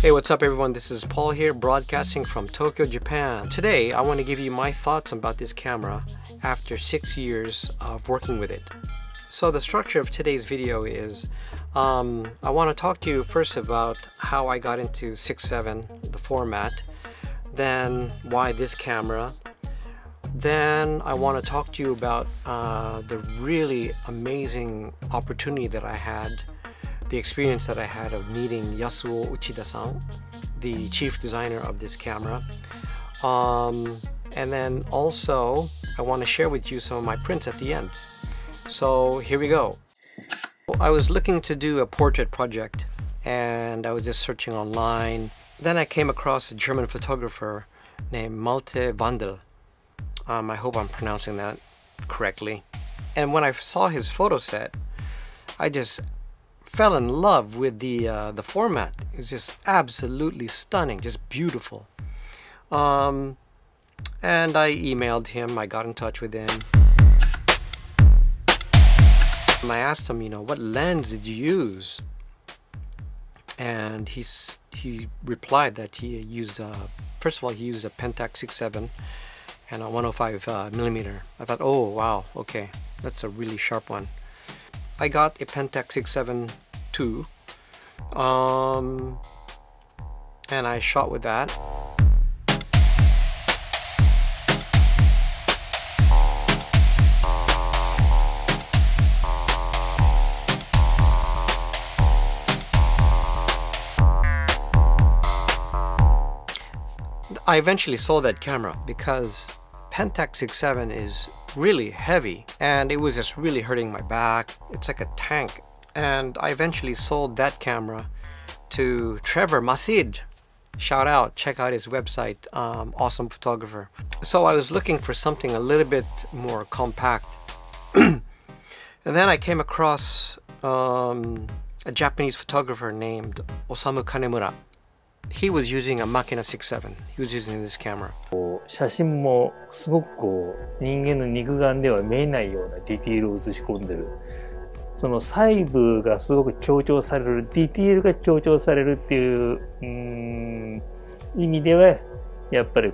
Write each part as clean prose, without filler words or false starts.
Hey, what's up everyone? This is Paul here, broadcasting from Tokyo, Japan. Today I want to give you my thoughts about this camera after 6 years of working with it. So the structure of today's video is I want to talk to you first about how I got into 6.7, the format, then why this camera, then I want to talk to you about the really amazing opportunity that I had, the experience that I had of meeting Yasuo Uchida-san, the chief designer of this camera. And then also I want to share with you some of my prints at the end. So here we go. I was looking to do a portrait project and I was just searching online. Then I came across a German photographer named Malte Wandel. I hope I'm pronouncing that correctly. And when I saw his photo set, I just fell in love with the format. It was just absolutely stunning, just beautiful. And I emailed him, I got in touch with him. And I asked him, what lens did you use? And he replied that he used, first of all, he used a Pentax 6.7 and a 105 millimeter. I thought, oh wow, okay, that's a really sharp one. I got a Pentax 6.7 II, and I shot with that. I eventually sold that camera because Pentax 6.7 is really heavy and it was just really hurting my back. It's like a tank. And I eventually sold that camera to Trevor Masid. Shout out, check out his website, awesome photographer. So I was looking for something a little bit more compact. And then I came across a Japanese photographer named Osamu Kanemura. He was using a Makina 6.7. He was using this camera. 写真もすごく人間の肉眼では見えないようなディティールを映し込んでる。その細部がすごく強調される、ディティールが強調されるっていう意味ではやっぱり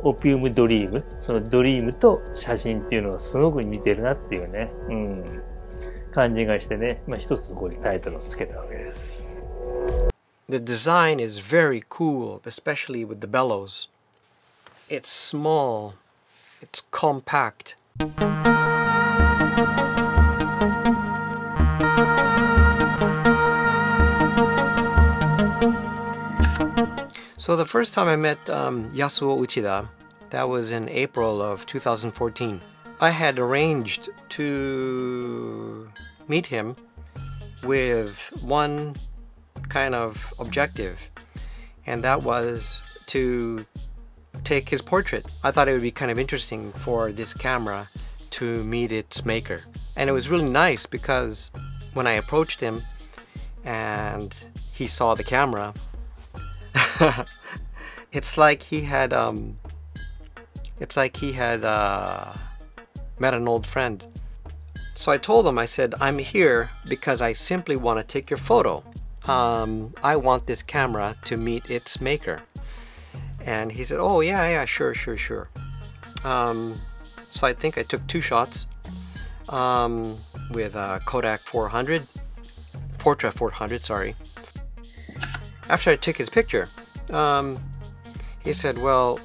オピウムドリーム、そのドリームと写真っていうのがすごく似てるなっていうね、感じがしてね、一つここにタイトルをつけたわけです。The design is very cool, especially with the bellows. It's small, it's compact. So the first time I met Yasuo Uchida, that was in April of 2014. I had arranged to meet him with one kind of objective, and that was to take his portrait. I thought it would be kind of interesting for this camera to meet its maker. And it was really nice because when I approached him and he saw the camera, it's like he had met an old friend. So I told him, I said, I'm here because I simply want to take your photo. I want this camera to meet its maker. And he said, oh yeah, sure. So I think I took 2 shots with Kodak 400, Portra 400, sorry. After I took his picture, he said, well,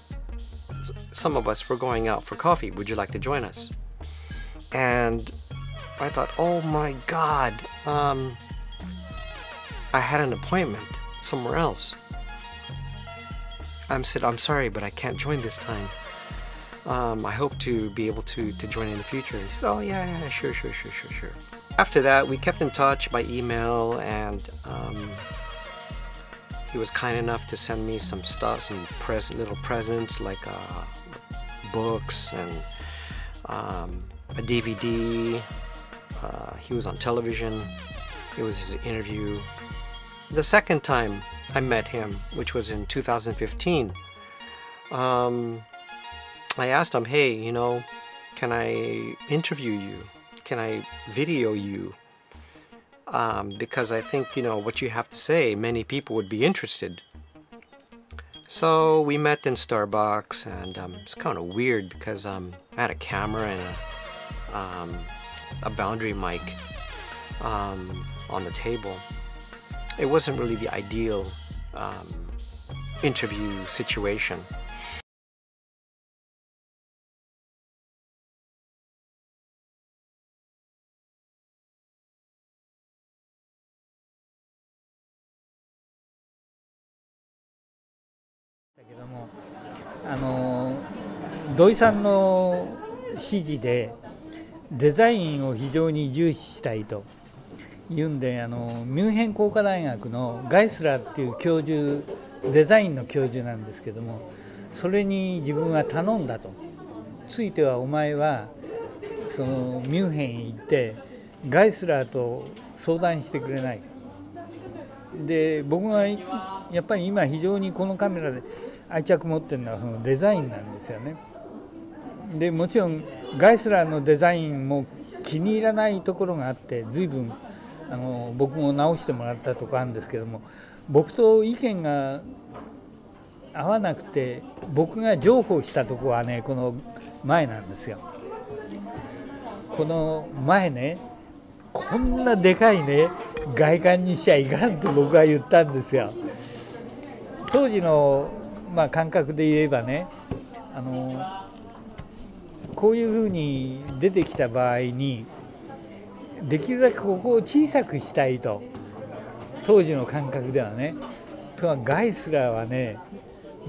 some of us were going out for coffee. Would you like to join us? And I thought, oh my God, I had an appointment somewhere else. I said, I'm sorry, but I can't join this time. I hope to be able to join in the future. He said, oh yeah, sure. After that, we kept in touch by email, and he was kind enough to send me some stuff, some little presents like books and a DVD. He was on television. It was his interview. The second time I met him, which was in 2015, I asked him, hey, can I interview you? Can I video you? because I think, what you have to say, many people would be interested. So we met in Starbucks, and it's kind of weird because I had a camera and a boundary mic on the table. It wasn't really the ideal interview situation. 土井さんの指示でデザインを非常に重視したいというんで、ミュンヘン工科大学のガイスラーっていう教授、デザインの教授なんですけども、それに自分は頼んだと。ついてはお前はそのミュンヘンへ行ってガイスラーと相談してくれないか。で、僕がやっぱり今非常にこのカメラで愛着持ってるのはそのデザインなんですよね。でもちろんガイスラーのデザインも気に入らないところがあって、随分僕も直してもらったとこあるんですけども、僕と意見が合わなくて僕が譲歩したとこはね、この前なんですよ。この前ね、こんなでかいね外観にしちゃいかんと僕は言ったんですよ。当時の感覚で言えばね、こういうふうに出てきた場合にできるだけここを小さくしたいと、当時の感覚ではね。ガイスラーはね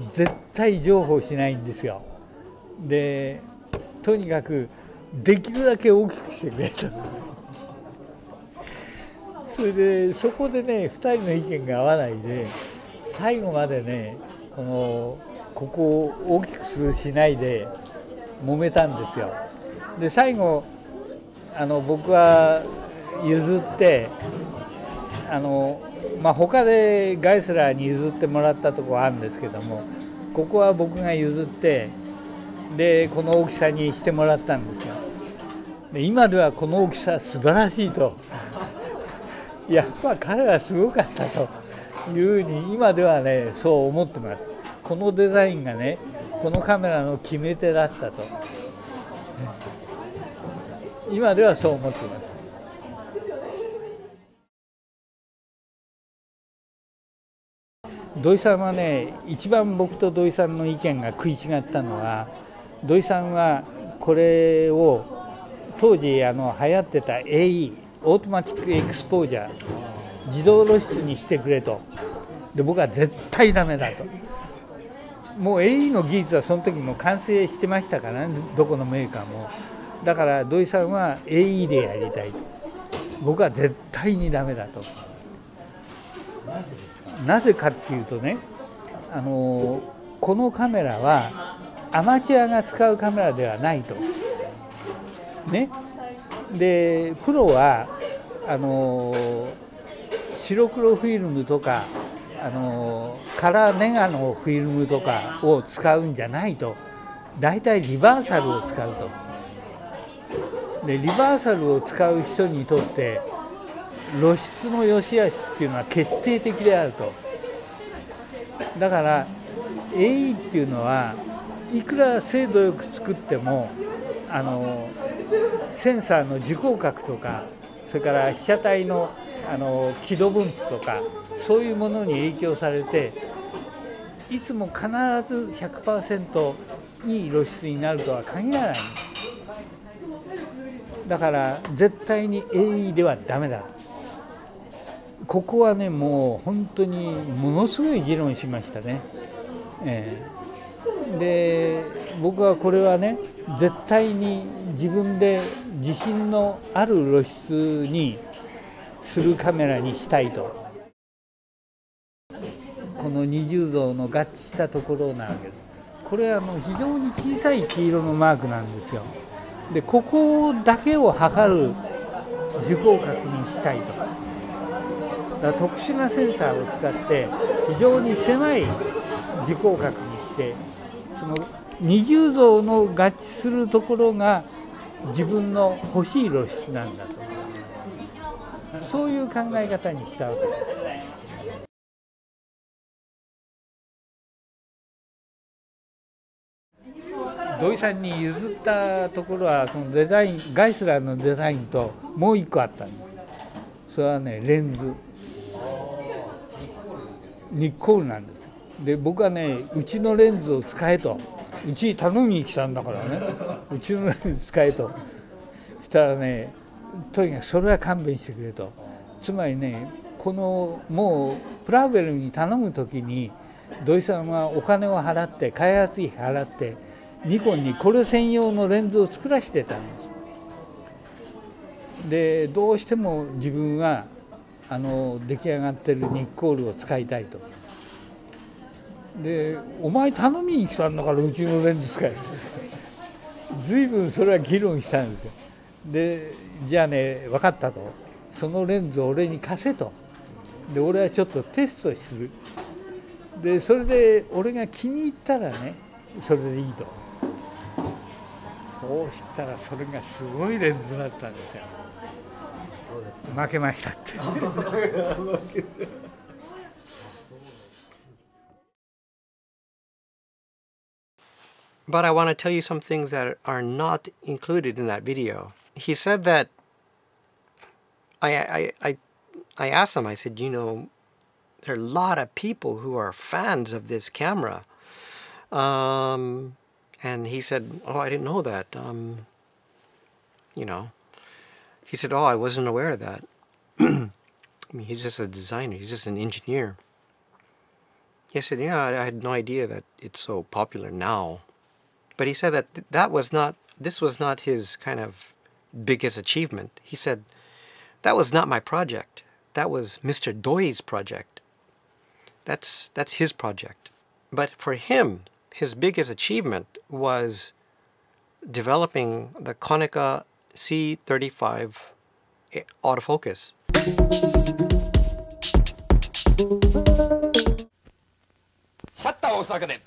絶対譲歩しないんですよ。でとにかくできるだけ大きくしてくれとそれでそこでね2人の意見が合わないで、最後までねここを大きくしないで揉めたんですよ。で最後僕は譲って他でガイスラーに譲ってもらったところあるんですけども、ここは僕が譲ってでこの大きさにしてもらったんですよ。で今ではこの大きさ素晴らしいとやっぱ彼はすごかったというふうに今ではねそう思ってます。このデザインがねこのカメラの決め手だったと今ではそう思っています。土井さんはね、一番僕と土井さんの意見が食い違ったのは、土井さんはこれを当時流行ってた AE オートマティックエクスポージャー自動露出にしてくれと。で僕は絶対ダメだと。もう AE の技術はその時も完成してましたからね、どこのメーカーも。だから土井さんは AE でやりたいと。僕は絶対にダメだと。なぜですか？なぜかっていうとね、このカメラはアマチュアが使うカメラではないと。ね。でプロは白黒フィルムとかカラーネガのフィルムとかを使うんじゃないと。だいたいリバーサルを使うと。でリバーサルを使う人にとって露出の良し悪しっていうのは決定的であると。だから AE っていうのはいくら精度よく作ってもセンサーの時光角とか、それから被写体の輝度分布とか、そういうものに影響されていつも必ず 100% いい露出になるとは限らない。だから絶対に AE ではダメだ。ここはねもう本当にものすごい議論しましたね。で僕はこれはね絶対に自分で自信のある露出にするカメラにしたいと。この20度の合致したところなわけです。これは非常に小さい黄色のマークなんですよ。でここだけを測る時光角にしたいと。だから特殊なセンサーを使って非常に狭い時光角にして、その20度の合致するところが自分の欲しい露出なんだと。そういう考え方にしたわけです。土井さんに譲ったところはそのデザイン、ガイスラーのデザインともう一個あったんです。それはね、レンズ、ニッコールなんです。で僕はね、うちのレンズを使えと、うちに頼みに来たんだからね、うちのレンズ使えとしたらね、とにかくそれは勘弁してくれと。つまりね、このもうプラウベルに頼む時に土井さんはお金を払って開発費払ってニコンにこれ専用のレンズを作らせてたんです。でどうしても自分は出来上がってるニッコールを使いたいと。でお前頼みに来たんだからうちのレンズ使え随分それは議論したんですよ。でじゃあね、分かったと、そのレンズを俺に貸せと。で俺はちょっとテストする。でそれで俺が気に入ったらね、それでいいと。そうしたらそれがすごいレンズだったんですよ。そうですか。負けましたって。But I want to tell you some things that are not included in that video. He said that I asked him, I said, you know, there are a lot of people who are fans of this camera. And he said, oh, I didn't know that. You know, he said, oh, I wasn't aware of that. I mean, he's just a designer. He's just an engineer. He said, yeah, I had no idea that it's so popular now. But he said that this was not his kind of biggest achievement. He said, that was not my project. That was Mr. Doi's project. That's his project. But for him, his biggest achievement was developing the Konica C35 autofocus. シャッターを押すだけで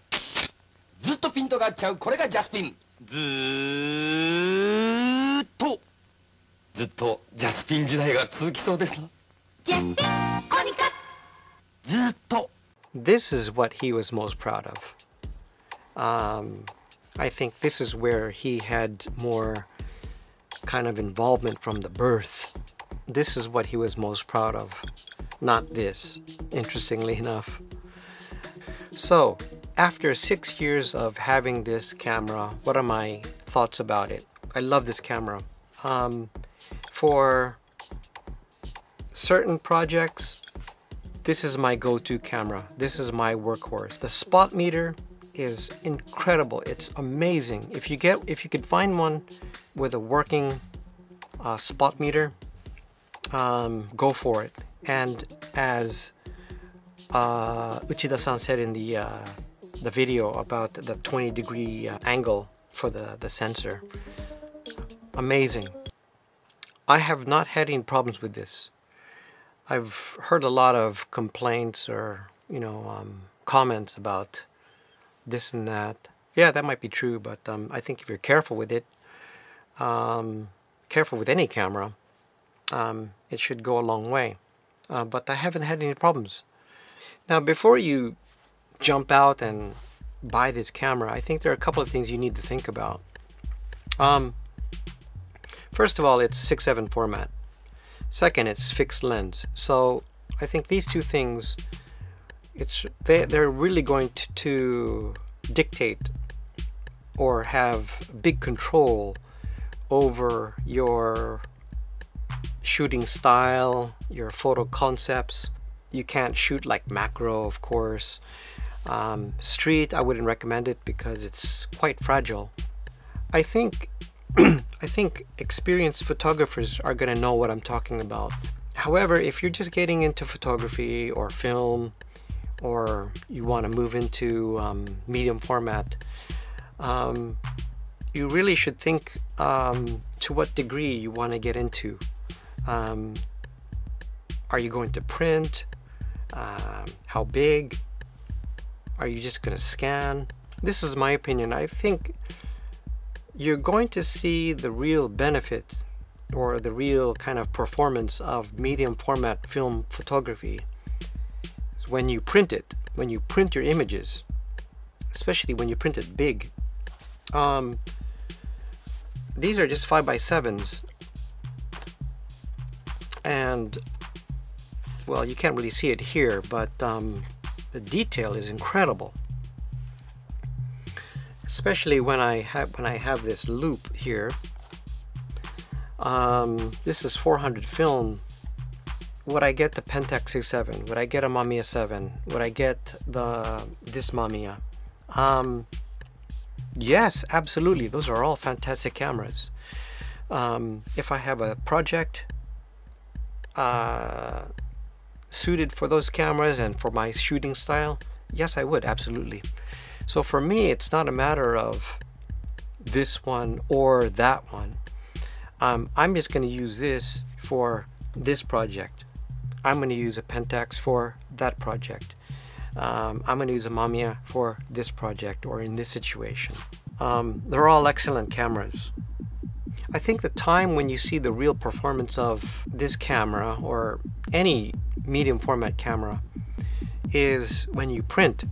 ずっとピントが合っちゃう、これがジャスピン。ずっとジャスピン時代が続きそうですね。ジャスピンコニカずっと。This is what he was most proud of. I think this is where he had more kind of involvement from the birth. This is what he was most proud of, not this, interestingly enough. So, after 6 years of having this camera, what are my thoughts about it? I love this camera. For certain projects, this is my go-to camera. This is my workhorse. The spot meter is incredible. It's amazing. If you could find one with a working spot meter, go for it. And as Uchida-san said in the video about the 20-degree angle for the sensor, amazing. I have not had any problems with this. I've heard a lot of complaints or comments about this and that. Yeah, that might be true, but I think if you're careful with it, careful with any camera, it should go a long way. But I haven't had any problems. Now, before you jump out and buy this camera, I think there are a couple of things you need to think about. First of all, it's 6:7 format. Second, it's fixed lens. So I think these two things, they're really going to dictate or have big control over your shooting style, your photo concepts. You can't shoot like macro, of course. Street, I wouldn't recommend it because it's quite fragile. I think experienced photographers are going to know what I'm talking about. However, if you're just getting into photography or film, or you want to move into medium format, you really should think to what degree you want to get into. Are you going to print? How big? Are you just going to scan? This is my opinion. I think you're going to see the real benefit or the real kind of performance of medium format film photography is when you print it, when you print your images, especially when you print it big. These are just 5x7s, and well, you can't really see it here, but the detail is incredible, especially when I have this loop here. This is 400 film. Would I get the Pentax 67? Would I get a Mamiya 7? Would I get this Mamiya? Yes, absolutely. Those are all fantastic cameras. If I have a project suited for those cameras and for my shooting style, yes, I would, absolutely. So for me, it's not a matter of this one or that one. I'm just going to use this for this project. I'm going to use a Pentax for that project. I'm going to use a Mamiya for this project or in this situation. They're all excellent cameras. I think the time when you see the real performance of this camera or any medium format camera is when you print